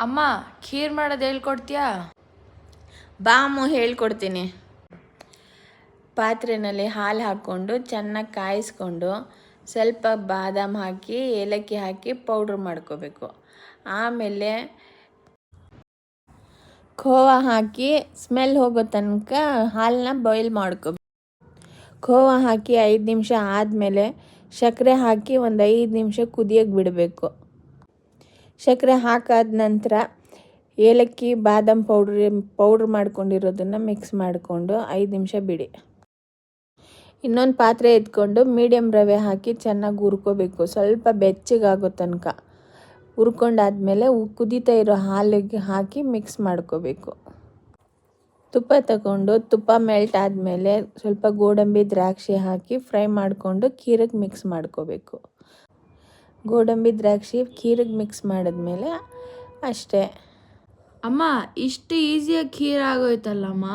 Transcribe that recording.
ಅಮ್ಮ, ಖೀರ್ ಮಾಡೋದು ಹೇಳ್ಕೊಡ್ತೀಯಾ? ಬಾ ಅಮ್ಮ, ಹೇಳ್ಕೊಡ್ತೀನಿ. ಪಾತ್ರೆಯಲ್ಲಿ ಹಾಲು ಹಾಕ್ಕೊಂಡು ಚೆನ್ನಾಗಿ ಕಾಯಿಸ್ಕೊಂಡು ಸ್ವಲ್ಪ ಬಾದಾಮ್ ಹಾಕಿ ಏಲಕ್ಕಿ ಹಾಕಿ ಪೌಡ್ರ್ ಮಾಡ್ಕೋಬೇಕು. ಆಮೇಲೆ ಖೋವಾ ಹಾಕಿ ಸ್ಮೆಲ್ ಹೋಗೋ ತನಕ ಹಾಲನ್ನ ಬಾಯ್ಲ್ ಮಾಡ್ಕೋಬೇಕು. ಖೋವಾ ಹಾಕಿ 5 ನಿಮಿಷ ಆದಮೇಲೆ ಸಕ್ಕರೆ ಹಾಕಿ ಒಂದು 5 ನಿಮಿಷ ಕುದಿಯೋಕ್ಕೆ ಬಿಡಬೇಕು. ಸಕ್ಕರೆ ಹಾಕಾದ ನಂತರ ಏಲಕ್ಕಿ ಬಾದಾಮ್ ಪೌಡ್ರ್ ಮಾಡ್ಕೊಂಡಿರೋದನ್ನು ಮಿಕ್ಸ್ ಮಾಡಿಕೊಂಡು 5 ನಿಮಿಷ ಬಿಡಿ. ಇನ್ನೊಂದು ಪಾತ್ರೆ ಎತ್ಕೊಂಡು ಮೀಡಿಯಮ್ ರವೆ ಹಾಕಿ ಚೆನ್ನಾಗಿ ಹುರ್ಕೋಬೇಕು. ಸ್ವಲ್ಪ ಬೆಚ್ಚಗಾಗೋ ತನಕ ಹುರ್ಕೊಂಡಾದ್ಮೇಲೆ ಕುದೀತಾ ಇರೋ ಹಾಲಿಗೆ ಹಾಕಿ ಮಿಕ್ಸ್ ಮಾಡ್ಕೋಬೇಕು. ತುಪ್ಪ ತಗೊಂಡು ತುಪ್ಪ ಮೆಲ್ಟ್ ಆದಮೇಲೆ ಸ್ವಲ್ಪ ಗೋಡಂಬಿ ದ್ರಾಕ್ಷಿ ಹಾಕಿ ಫ್ರೈ ಮಾಡಿಕೊಂಡು ಖೀರಿಗೆ ಮಿಕ್ಸ್ ಮಾಡ್ಕೋಬೇಕು. ಗೋಡಂಬಿ ದ್ರಾಕ್ಷಿ ಖೀರಿಗೆ ಮಿಕ್ಸ್ ಮಾಡಿದ್ಮೇಲೆ ಅಷ್ಟೇ. ಅಮ್ಮ, ಇಷ್ಟು ಈಸಿಯಾಗಿ ಖೀರ್ ಆಗೋಯ್ತಲ್ಲಮ್ಮ.